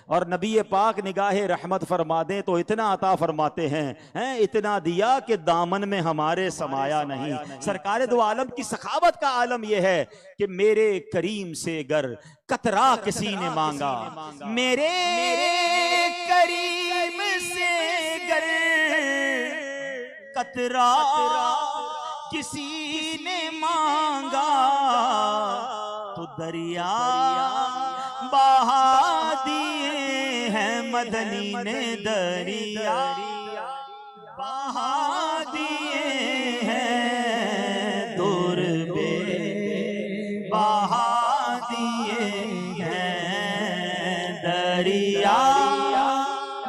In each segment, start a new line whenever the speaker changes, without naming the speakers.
اور نبی پاک نگاہ رحمت فرما دیں تو اتنا عطا فرماتے ہیں، اتنا دیا کہ دامن میں ہمارے سمایا نہیں۔ سرکار دو عالم کی سخاوت کا عالم یہ ہے کہ میرے کریم سے گر قطرہ کسی نے مانگا، میرے کریم سے گر قطرہ کسی نے مانگا تو دریا بہا دیے ہیں مدنی نے، دریا بہا دیے ہیں، دور بے بہا دیے ہیں، دریا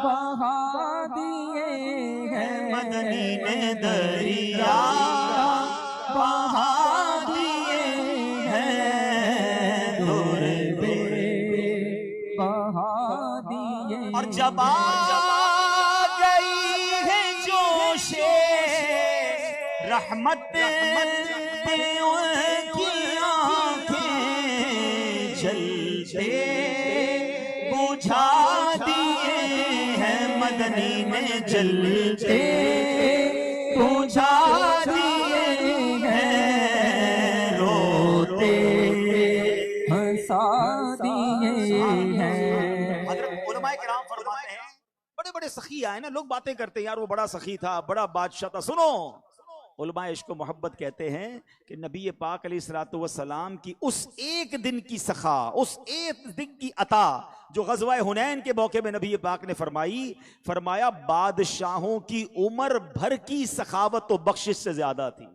بہا دیے ہیں
مدنی نے، دریا بہا دیے ہیں، دور بے
بہا دیے۔
اور جب آ گئی ہے جوش رحمت پہ ان کی آنکھیں جلتے بجھا دیے ہیں مدنی نے، جلتے بجھا دیے ہیں، روتے
ہنسا دیے ہیں۔
حضرت علماء کرام فرماتے ہیں، بڑے بڑے سخی آئے نا، لوگ باتیں کرتے ہیں یار وہ بڑا سخی تھا، بڑا بادشاہ تھا۔ سنو، علماء عشق و محبت کہتے ہیں کہ نبی پاک علیہ الصلوۃ والسلام کی اس ایک دن کی سخا، اس ایک دن کی عطا جو غزوہ حنین کے موقع میں نبی پاک نے فرمائی، فرمایا بادشاہوں کی عمر بھر کی سخاوت و بخشش سے زیادہ تھی۔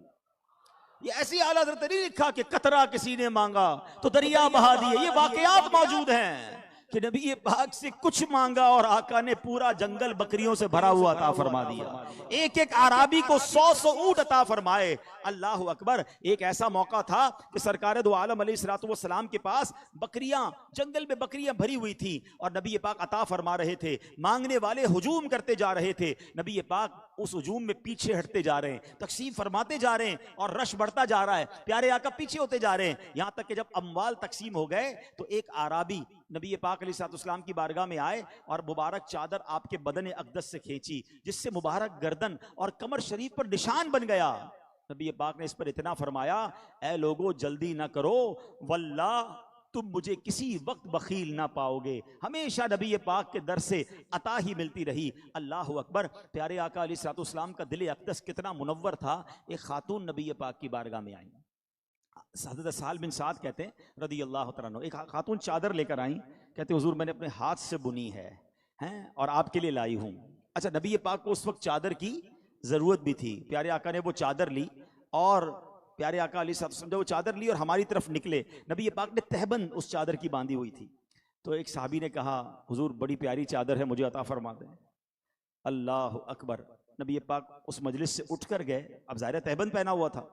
یہ ایسی اعلیٰ حضرت نہیں لکھا کہ قطرہ کسی نے مانگا تو دریا بہا دیے، یہ واقعات موجود ہیں کہ نبی پاک سے کچھ مانگا اور آقا نے پورا جنگل بکریوں سے بھرا ہوا عطا فرما دیا، ایک ایک عرابی کو 100 اونٹ عطا فرمائے۔ اللہ اکبر۔ ایک ایسا موقع تھا کہ سرکار دو عالم علیہ الصلوۃ والسلام کے پاس بکریاں، جنگل میں بکریاں بھری ہوئی تھیں اور نبی پاک عطا فرما رہے تھے، مانگنے والے ہجوم کرتے جا رہے تھے، نبی پاک اس ہجوم میں پیچھے ہٹتے جا رہے ہیں، تقسیم فرماتے جا رہے ہیں اور رش بڑھتا جا رہا ہے، پیارے آقا پیچھے ہوتے جا رہے ہیں، یہاں تک کہ جب اموال تقسیم ہو گئے تو ایک عرابی نبی پاک علیہ السلام کی بارگاہ میں آئے اور مبارک چادر آپ کے بدن اقدس سے کھینچی، جس سے مبارک گردن اور کمر شریف پر نشان بن گیا۔ نبی پاک نے اس پر اتنا فرمایا، اے لوگو جلدی نہ کرو، واللہ تم مجھے کسی وقت بخیل نہ پاؤ گے، ہمیشہ نبی پاک کے در سے عطا ہی ملتی رہی۔ اللہ اکبر۔ پیارے آقا علیہ السلام کا دل اقدس کتنا منور تھا۔ ایک خاتون نبی پاک کی بارگاہ میں آئیں، حضرت سہل بن سعد کہتے ہیں رضی اللہ تعالیٰ عنہ، ایک خاتون چادر لے کر آئیں، کہتے حضور میں نے اپنے ہاتھ سے بنی ہے اور آپ کے لیے لائی ہوں۔ اچھا، نبی پاک کو اس وقت چادر کی ضرورت بھی تھی، پیارے آقا نے وہ چادر لی اور پیارے آقا علیہ السلام نے وہ چادر لی اور ہماری طرف نکلے، نبی پاک نے تہبند اس چادر کی باندھی ہوئی تھی، تو ایک صحابی نے کہا حضور بڑی پیاری چادر ہے، مجھے عطا فرما دیں۔ اللہ اکبر۔ نبی پاک اس مجلس سے اٹھ کر گئے، اب ظاہر تہبند پہنا ہوا تھا،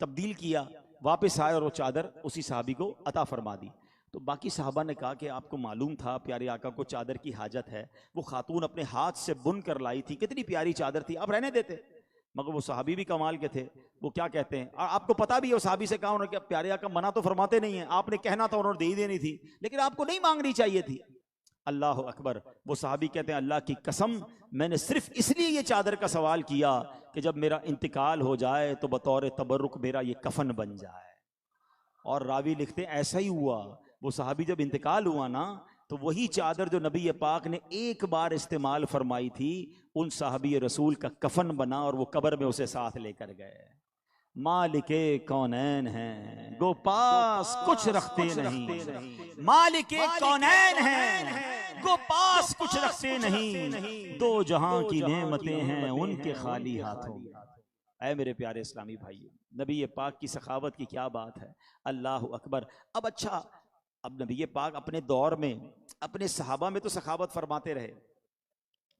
تبدیل کیا، واپس آئے اور وہ چادر اسی صحابی کو عطا فرما دی۔ تو باقی صحابہ نے کہا کہ آپ کو معلوم تھا پیارے آقا کو چادر کی حاجت ہے، وہ خاتون اپنے ہاتھ سے بن کر لائی تھی، کتنی پیاری چادر تھی، آپ رہنے دیتے، مگر وہ صحابی بھی کمال کے تھے، وہ کیا کہتے ہیں، آپ کو پتا بھی ہے، وہ صحابی سے کہا انہوں نے کہ پیارے آقا منع تو فرماتے نہیں ہیں، آپ نے کہنا تھا، انہوں نے دے ہی دینی تھی، لیکن آپ کو نہیں مانگنی چاہیے تھی۔ اللہ اکبر۔ وہ صحابی کہتے ہیں اللہ کی قسم میں نے صرف اس لیے یہ چادر کا سوال کیا کہ جب میرا انتقال ہو جائے تو بطور تبرک میرا یہ کفن بن جائے، اور راوی لکھتے ہیں ایسا ہی ہوا، وہ صحابی جب انتقال ہوا نا تو وہی چادر جو نبی پاک نے ایک بار استعمال فرمائی تھی ان صحابی رسول کا کفن بنا اور وہ قبر میں اسے ساتھ لے کر گئے۔ مالک کونین ہیں گو پاس کچھ رکھتے نہیں، مالک کونین ہیں گو پاس کچھ رکھتے نہیں، دو جہاں کی نعمتیں ہیں ان کے خالی ہاتھوں میں۔ اے میرے پیارے اسلامی بھائی، نبی پاک کی سخاوت کی کیا بات ہے، اللہ اکبر۔ اب اچھا، اب نبی پاک اپنے دور میں اپنے صحابہ میں تو سخاوت فرماتے رہے،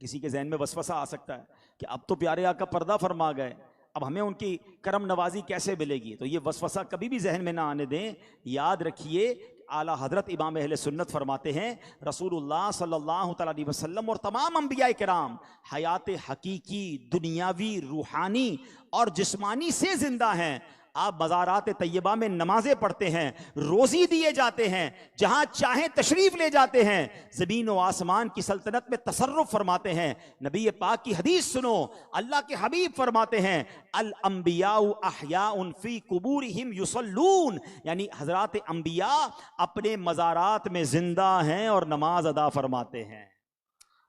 کسی کے ذہن میں وسوسہ آ سکتا ہے کہ اب تو پیارے آقا پردہ فرما گئے، اب ہمیں ان کی کرم نوازی کیسے ملے گی، تو یہ وسوسہ کبھی بھی ذہن میں نہ آنے دیں۔ یاد رکھیے اعلیٰ حضرت امام اہل سنت فرماتے ہیں رسول اللہ صلی اللہ تعالیٰ علیہ وسلم اور تمام انبیاء کرام حیات حقیقی، دنیاوی، روحانی اور جسمانی سے زندہ ہیں، آپ مزارات طیبہ میں نمازیں پڑھتے ہیں، روزی دیے جاتے ہیں، جہاں چاہیں تشریف لے جاتے ہیں، زمین و آسمان کی سلطنت میں تصرف فرماتے ہیں۔ نبی پاک کی حدیث سنو، اللہ کے حبیب فرماتے ہیں الانبیاء احیاء فی قبورہم یصلون، یعنی حضرات انبیاء اپنے مزارات میں زندہ ہیں اور نماز ادا فرماتے ہیں۔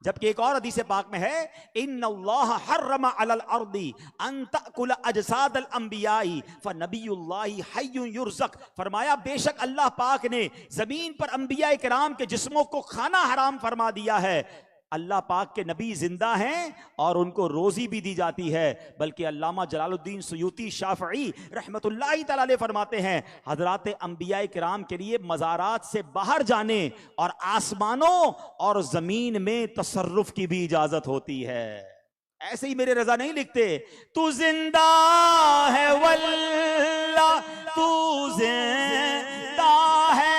جبکہ ایک اور حدیث پاک میں ہے ان اللہ حرم علی الارض ان تاکل اجساد الانبیاء فنبی اللہ حی یرزق، فرمایا بے شک اللہ پاک نے زمین پر انبیاء کرام کے جسموں کو کھانا حرام فرما دیا ہے۔ اللہ پاک کے نبی زندہ ہیں اور ان کو روزی بھی دی جاتی ہے، بلکہ علامہ جلال الدین سیوطی شافعی رحمت اللہ تعالی علیہ فرماتے ہیں حضرات انبیاء کرام کے لیے مزارات سے باہر جانے اور آسمانوں اور زمین میں تصرف کی بھی اجازت ہوتی ہے۔ ایسے ہی میرے رضا نہیں لکھتے تو زندہ ہے واللہ، تو زندہ ہے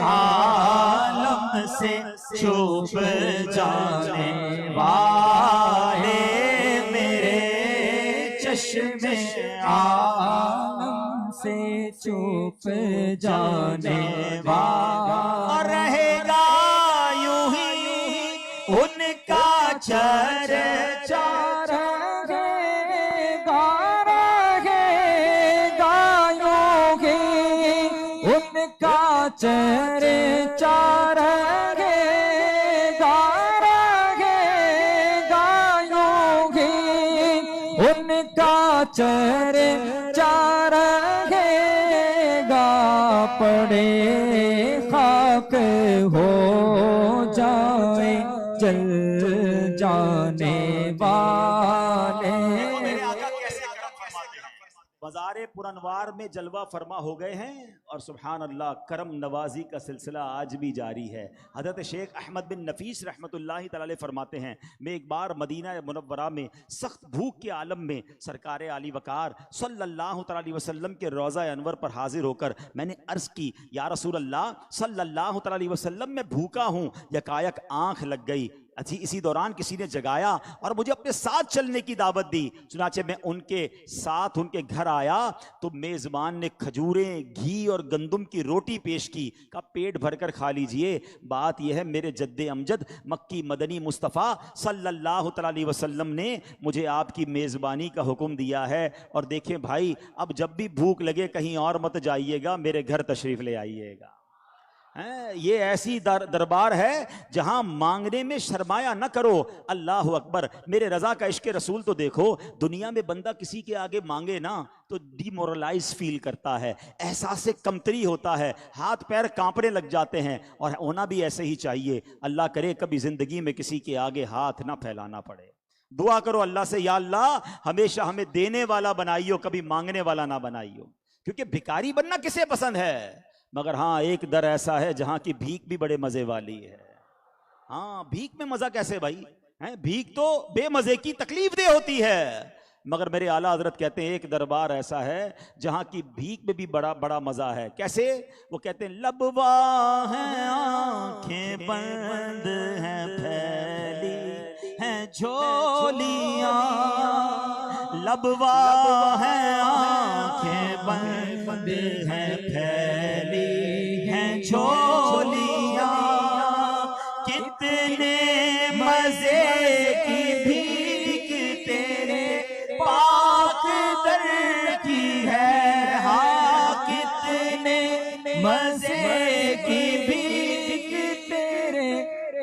عالم سے چھپ جانے والے، میرے چشم
عالم سے چھپ جانے والا،
رہے گا یوں ہی ان کا چرچا
رہے گا یوں ہی ان کا چرچا رہے گا یوں ہی ان کا چرچا رہے گا، پڑے خاک ہو جائے جل جانے والے۔
مزار پرانوار میں جلوہ فرما ہو گئے ہیں اور سبحان اللہ کرم نوازی کا سلسلہ آج بھی جاری ہے۔ حضرت شیخ احمد بن نفیس رحمت اللہ تعالی علیہ فرماتے ہیں میں ایک بار مدینہ منورہ میں سخت بھوک کے عالم میں سرکار علی وقار صلی اللہ تعالی علیہ وسلم کے روضہ انور پر حاضر ہو کر میں نے عرض کی یا رسول اللہ صلی اللہ تعالی علیہ وسلم میں بھوکا ہوں، یکایک آنکھ لگ گئی۔ اسی دوران کسی نے جگایا اور مجھے اپنے ساتھ چلنے کی دعوت دی، چنانچہ میں ان کے ساتھ ان کے گھر آیا تو میزبان نے کھجوریں، گھی اور گندم کی روٹی پیش کی، کہا پیٹ بھر کر کھا لیجئے۔ بات یہ ہے میرے جد امجد مکی مدنی مصطفیٰ صلی اللہ تعالی علیہ وسلم نے مجھے آپ کی میزبانی کا حکم دیا ہے، اور دیکھیں بھائی اب جب بھی بھوک لگے کہیں اور مت جائیے گا، میرے گھر تشریف لے آئیے گا۔ یہ ایسی دربار ہے جہاں مانگنے میں شرمایا نہ کرو۔ اللہ اکبر، میرے رضا کا عشق رسول تو دیکھو، دنیا میں بندہ کسی کے آگے مانگے نا تو ڈی مورلائز فیل کرتا ہے، احساس کمتری ہوتا ہے، ہاتھ پیر کانپنے لگ جاتے ہیں، اور ہونا بھی ایسے ہی چاہیے۔ اللہ کرے کبھی زندگی میں کسی کے آگے ہاتھ نہ پھیلانا پڑے۔ دعا کرو اللہ سے یا اللہ ہمیشہ ہمیں دینے والا بنائیو، کبھی مانگنے والا نہ بنائیو، کیونکہ بھکاری بننا کسے پسند ہے؟ مگر ہاں ایک در ایسا ہے جہاں کی بھیک بھی بڑے مزے والی ہے۔ ہاں بھیک میں مزہ کیسے بھائی؟ بھیک تو بے مزے کی تکلیف دہ ہوتی ہے، مگر میرے اعلیٰ حضرت کہتے ہیں ایک دربار ایسا ہے جہاں کی بھیک میں بھی بڑا مزہ ہے۔ کیسے؟ وہ کہتے ہیں لبوا ہیں آنکھیں بند ہیں پھیلی ہیں جھولیاں، لبوا ہیں آنکھیں بند ہیں پھیلی ہیں جھولیاں، کتنے مزے کی بھیک تیرے پاک در کی ہے، ہاں کتنے مزے کی بھیک تیرے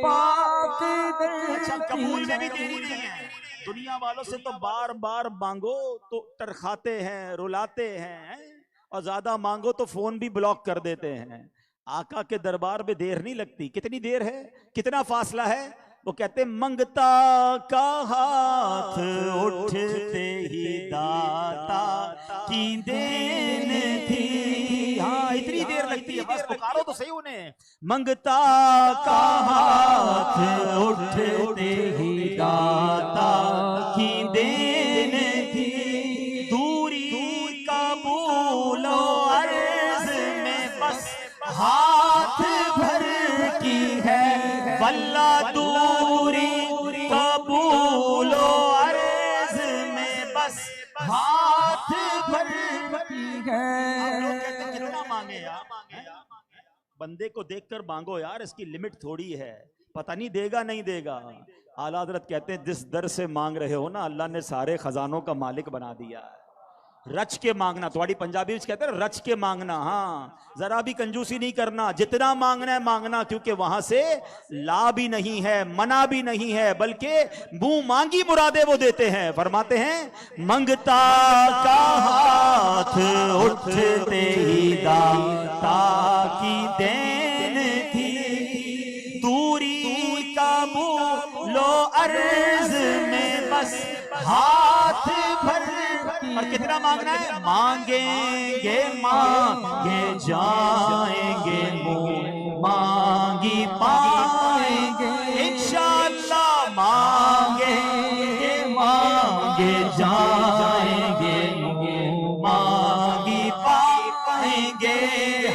پاک در کی ہے۔ قبول میں بھی دیری نہیں ہے، دنیا والوں سے تو بار بار مانگو تو ٹرخاتے ہیں، رلاتے ہیں، اور زیادہ مانگو تو فون بھی بلاک کر دیتے ہیں۔ آقا کے دربار میں دیر نہیں لگتی۔ کتنی دیر ہے؟ کتنا فاصلہ ہے؟ وہ کہتے ہیں منگتا کا ہاتھ اٹھتے ہی داتا کی دین تھی۔ ہاں اتنی دیر لگتی ہے، بس پکارو تو صحیح انہیں۔ منگتا کا ہاتھ اٹھتے ہی داتا کی دین تھی، دوری قبول و واللہ دوری قبول و عرض میں بس ہاتھ بھرتی ہے. لوگ کہتے ہیں کیوں نہ مانگے یار, بندے کو دیکھ کر مانگو یار, اس کی لمٹ تھوڑی ہے, پتہ نہیں دے گا نہیں دے گا. اعلیٰ حضرت کہتے ہیں جس در سے مانگ رہے ہو نا, اللہ نے سارے خزانوں کا مالک بنا دیا ہے. رچ کے مانگنا, تھوڑی پنجابی کہتے ہیں رچ کے مانگنا, ہاں ذرا بھی کنجوسی نہیں کرنا, جتنا مانگنا ہے مانگنا, کیونکہ وہاں سے لا بھی نہیں ہے منع بھی نہیں ہے, بلکہ منہ مانگی مرادیں وہ دیتے ہیں. فرماتے ہیں منگتا کا ہاتھ اٹھتے ہی داتا کی دین تھی, دوری قبول و عرض میں بس ہاتھ بھر. اور کتنا مانگنا ہے؟ مانگیں گے مانگے جائیں گے, منہ مانگی پائیں گے انشاءاللہ. مانگیں گے مانگے جائیں گے, منہ مانگی پائیں گے.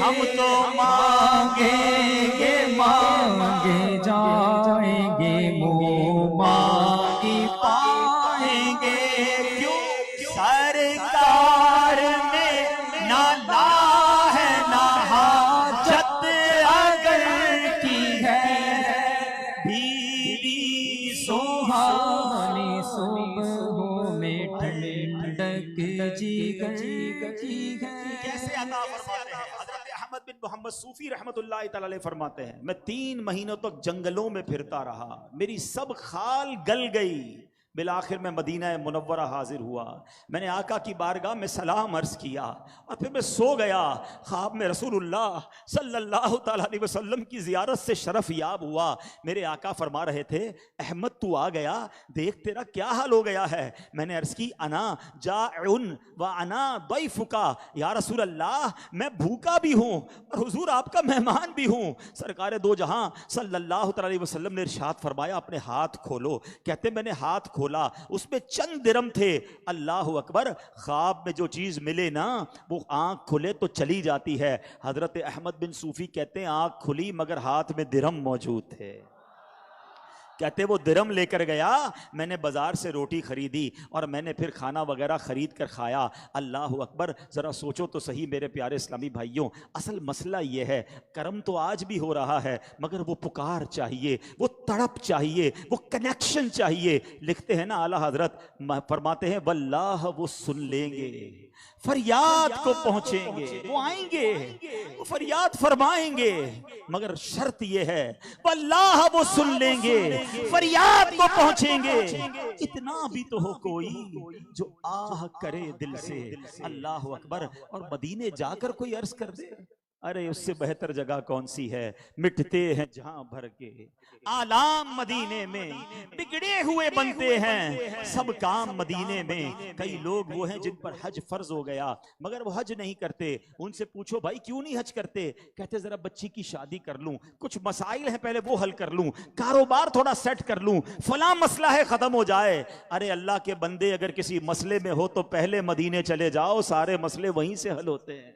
ہم تو مانگیں گے مانگے
جائیں گے, منہ
مانگی پائیں گے. سرکار میں نہ لا ہے نہ حاجت اگر کی ہے, بھیری
سوہانی صبح میں ٹھنڈک جیگر کی ہے.
کیسے عطا فرماتے ہیں؟ حضرت احمد بن محمد صوفی رحمت اللہ تعالی علیہ فرماتے ہیں میں 3 مہینوں تک جنگلوں میں پھرتا رہا, میری سب خال گل گئی, بالآخر میں مدینہ منورہ حاضر ہوا. میں نے آقا کی بارگاہ میں سلام عرض کیا اور پھر میں سو گیا. خواب میں رسول اللہ صلی اللہ تعالیٰ علیہ وسلم کی زیارت سے شرف یاب ہوا. میرے آقا فرما رہے تھے احمد تو آ گیا, دیکھ تیرا کیا حال ہو گیا ہے. میں نے عرض کی انا جائعن و انا ضیفکا, یا رسول اللہ میں بھوکا بھی ہوں اور حضور آپ کا مہمان بھی ہوں. سرکار دو جہاں صلی اللہ تعالیٰ علیہ وسلم نے ارشاد فرمایا اپنے ہاتھ کھولو. کہتے میں نے ہاتھ کھولا, اس میں چند درم تھے. اللہ اکبر, خواب میں جو چیز ملے نا وہ آنکھ کھلے تو چلی جاتی ہے. حضرت احمد بن صوفی کہتے ہیں آنکھ کھلی مگر ہاتھ میں درم موجود تھے. کہتے وہ درم لے کر گیا, میں نے بازار سے روٹی خریدی اور میں نے پھر کھانا وغیرہ خرید کر کھایا. اللہ اکبر, ذرا سوچو تو صحیح میرے پیارے اسلامی بھائیوں, اصل مسئلہ یہ ہے کرم تو آج بھی ہو رہا ہے مگر وہ پکار چاہیے, وہ تڑپ چاہیے, وہ کنیکشن چاہیے. لکھتے ہیں نا اعلیٰ حضرت, فرماتے ہیں واللہ وہ سن لیں گے, فریاد کو پہنچیں گے, وہ آئیں گے, وہ فریاد فرمائیں گے, مگر شرط یہ ہے واللہ وہ سن لیں گے, فریاد کو پہنچیں گے. اتنا بھی تو ہو کوئی جو آہ کرے دل سے. اللہ اکبر. اور مدینے جا کر کوئی عرض کر دے ارے اس سے بہتر جگہ کون سی ہے, مٹتے ہیں جہاں بھر کے آلام مدینے میں, بگڑے ہوئے بنتے ہیں سب کام مدینے میں. کئی لوگ وہ ہیں جن پر حج فرض ہو گیا مگر وہ حج نہیں کرتے. ان سے پوچھو بھائی کیوں نہیں حج کرتے, کہتے ذرا بچی کی شادی کر لوں, کچھ مسائل ہیں پہلے وہ حل کر لوں, کاروبار تھوڑا سیٹ کر لوں, فلاں مسئلہ ہے ختم ہو جائے. ارے اللہ کے بندے اگر کسی مسئلے میں ہو تو پہلے مدینے چلے جاؤ, سارے مسئلے وہیں سے حل ہوتے ہیں.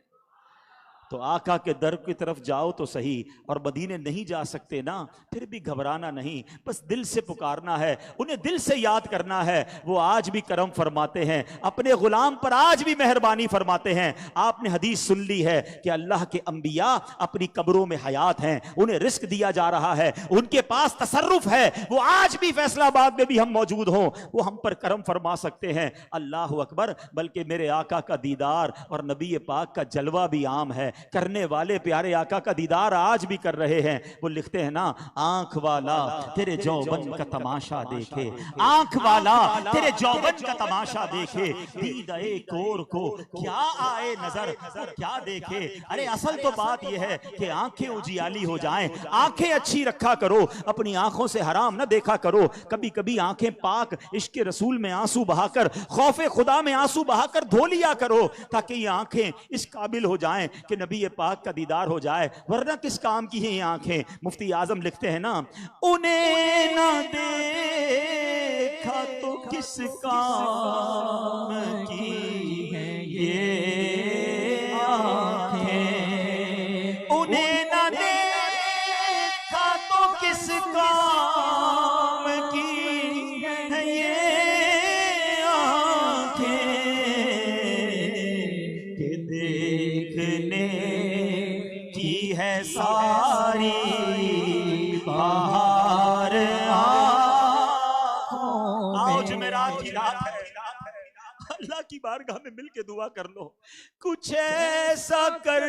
تو آقا کے در کی طرف جاؤ تو صحیح, اور مدینے نہیں جا سکتے نا پھر بھی گھبرانا نہیں, بس دل سے پکارنا ہے, انہیں دل سے یاد کرنا ہے. وہ آج بھی کرم فرماتے ہیں, اپنے غلام پر آج بھی مہربانی فرماتے ہیں. آپ نے حدیث سن لی ہے کہ اللہ کے انبیاء اپنی قبروں میں حیات ہیں, انہیں رزق دیا جا رہا ہے, ان کے پاس تصرف ہے. وہ آج بھی فیصل آباد میں بھی ہم موجود ہوں وہ ہم پر کرم فرما سکتے ہیں. اللہ اکبر. بلکہ میرے آقا کا دیدار اور نبی پاک کا جلوہ بھی عام ہے, کرنے والے پیارے آقا کا دیدار آج بھی کر رہے ہیں. وہ لکھتے ہیں نا آنکھ والا تیرے جوبن کا تماشا دیکھے, آنکھ والا تیرے جوبن کا تماشا دیکھے, دیدے کور کو کیا آئے نظر کیا دیکھے. ارے اصل تو بات یہ ہے کہ آنکھیں اجیالی ہو جائیں, آنکھیں اچھی رکھا کرو, اپنی آنکھوں سے حرام نہ دیکھا کرو. کبھی کبھی آنکھیں پاک عشق رسول میں آنسو بہا کر, خوف خدا میں آنسو بہا کر دھو لیا کرو, تاکہ یہ آنکھیں اس قابل ہو جائیں کہ نبی پاک کا دیدار ہو جائے. ورنہ کس کام کی ہیں یہ آنکھیں. مفتی اعظم لکھتے ہیں نا انہیں نہ دیکھا تو کس کام کی ہیں یہ آنکھیں, انہیں نہ دیکھا تو کس کام جمعرات کی رات ہے، اللہ کی بارگاہ میں مل کے دعا کر لو، کچھ ایسا کر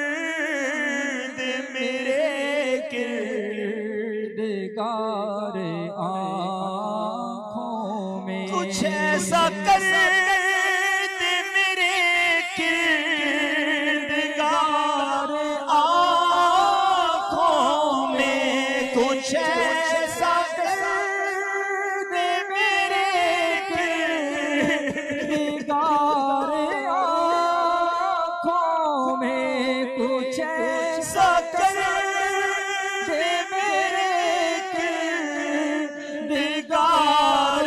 دے میرے
کردگار آنکھوں میں،
کچھ ایسا کر دے میرے کردگار آنکھوں میں، کچھ ایسا کر دے میرے
کردگار آنکھوں میں، کچھ ایسا
کر
دے میرے
کردگار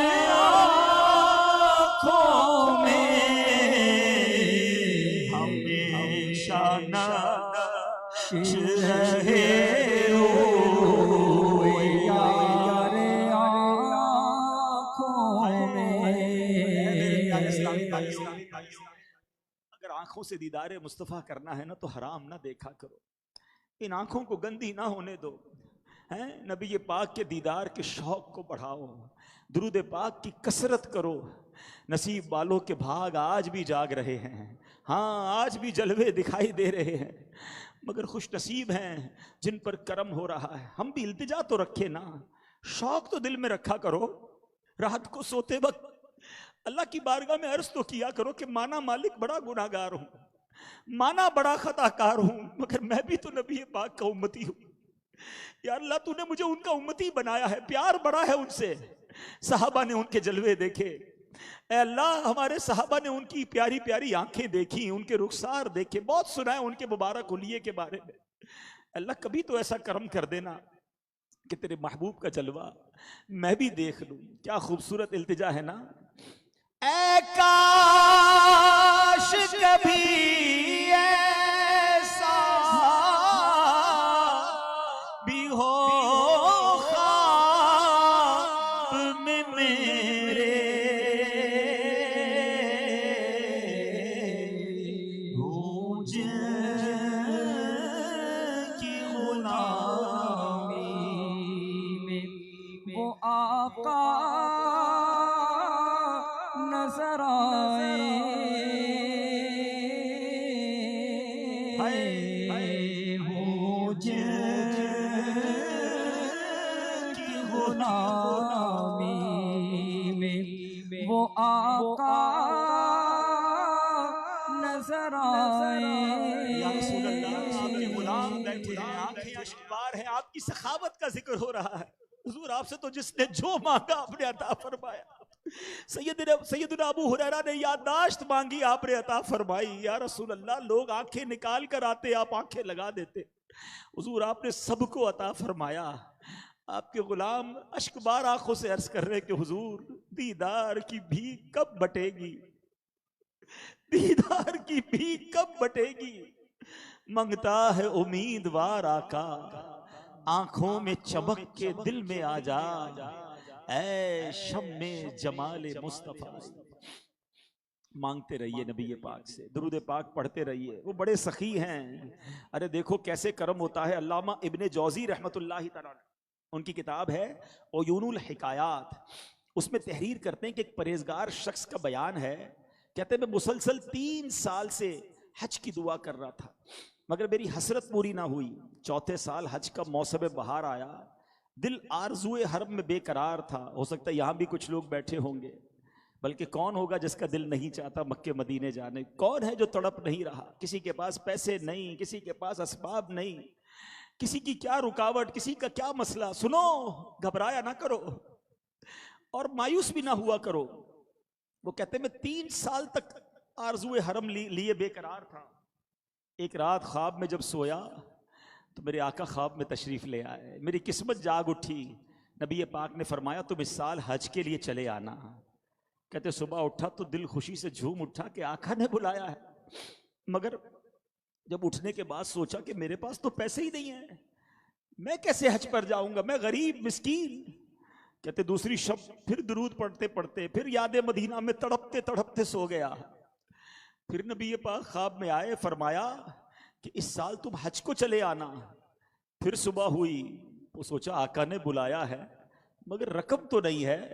آنکھوں میں، ہمیشہ نقش رہے
یار آنکھوں میں۔
اگر آنکھوں سے دیدار مصطفیٰ کرنا ہے نا تو حرام نہ دیکھا کرو، ان آنکھوں کو گندی نہ ہونے دو، ہیں نبی پاک کے دیدار کے شوق کو بڑھاؤ، درود پاک کی کثرت کرو۔ نصیب والوں کے بھاگ آج بھی جاگ رہے ہیں، ہاں آج بھی جلوے دکھائی دے رہے ہیں، مگر خوش نصیب ہیں جن پر کرم ہو رہا ہے۔ ہم بھی التجا تو رکھے نا، شوق تو دل میں رکھا کرو، رات کو سوتے وقت اللہ کی بارگاہ میں عرض تو کیا کرو کہ مانا مالک بڑا گناہگار ہوں، مانا بڑا خطا کار ہوں، مگر میں بھی تو نبی پاک کا امتی ہوں، یا اللہ تو نے مجھے ان کا امتی بنایا ہے، پیار بڑا ہے ان سے، صحابہ نے ان کے جلوے دیکھے، اے اللہ ہمارے صحابہ نے ان کی پیاری پیاری آنکھیں دیکھی، ان کے رخسار دیکھے، بہت سنا ہے ان کے مبارک حلیے کے بارے میں، اللہ کبھی تو ایسا کرم کر دینا کہ تیرے محبوب کا جلوہ میں بھی دیکھ لوں۔ کیا خوبصورت التجا ہے نا، اے کاش کبھی ایسا بھی ہو خواب میں میرے، ہوں جن کی غلامی
میں وہ آقا نظر آئے، ہوں جن کی غلامی میں وہ آقا نظر آئے۔
یا رسول اللہ، آپ کے غلام بیٹھے ہیں، آنکھیں اشک بار ہیں، آپ کی سخاوت کا ذکر ہو رہا ہے، حضور آپ سے تو جس نے جو مانگا آپ نے عطا فرمایا۔ سیدنا ابو ہریرہ نے یادداشت مانگی، آپ نے عطا فرمائی۔ یا رسول اللہ، لوگ آنکھیں نکال کر آتے، آپ آنکھیں لگا دیتے، حضور آپ نے سب کو عطا فرمایا۔ آپ کے غلام اشک بار آنکھوں سے عرض کر رہے کہ حضور دیدار کی بھیک کب بٹے گی، دیدار کی بھیک کب بٹے گی، منگتا ہے امیدوار آقا، آنکھوں میں چمک کے دل میں آ جا، اے شمع جمال مصطفیٰ۔ مانگتے رہیے نبی پاک سے، درود پاک پڑھتے رہیے، وہ بڑے سخی ہیں۔ ارے دیکھو کیسے کرم ہوتا ہے۔ علامہ ابن جوزی رحمت اللہ تعالی، ان کی کتاب ہے عیون الحکایات، اس میں تحریر کرتے ہیں کہ ایک پرہیزگار شخص کا بیان ہے، کہتے ہیں میں مسلسل 3 سال سے حج کی دعا کر رہا تھا، مگر میری حسرت پوری نہ ہوئی۔ چوتھے سال حج کا موسم بہار آیا، دل آرزوئے حرم میں بے قرار تھا۔ ہو سکتا ہے یہاں بھی کچھ لوگ بیٹھے ہوں گے، بلکہ کون ہوگا جس کا دل نہیں چاہتا مکے مدینے جانے؟ کون ہے جو تڑپ نہیں رہا؟ کسی کے پاس پیسے نہیں، کسی کے پاس اسباب نہیں، کسی کی کیا رکاوٹ، کسی کا کیا مسئلہ۔ سنو، گھبرایا نہ کرو اور مایوس بھی نہ ہوا کرو۔ وہ کہتے ہیں میں 3 سال تک آرزوئے حرم لیے بے قرار تھا۔ ایک رات خواب میں جب سویا تو میرے آقا خواب میں تشریف لے آئے، میری قسمت جاگ اٹھی۔ نبی پاک نے فرمایا تم اس سال حج کے لیے چلے آنا۔ کہتے صبح اٹھا تو دل خوشی سے جھوم اٹھا کہ آقا نے بلایا ہے، مگر جب اٹھنے کے بعد سوچا کہ میرے پاس تو پیسے ہی نہیں ہیں، میں کیسے حج پر جاؤں گا، میں غریب مسکین۔ کہتے دوسری شب پھر درود پڑھتے پڑھتے پھر یاد مدینہ میں تڑپتے تڑپتے سو گیا۔ پھر نبی پاک خواب میں آئے، فرمایا کہ اس سال تم حج کو چلے آنا۔ پھر صبح ہوئی، وہ سوچا آقا نے بلایا ہے مگر رقم تو نہیں ہے،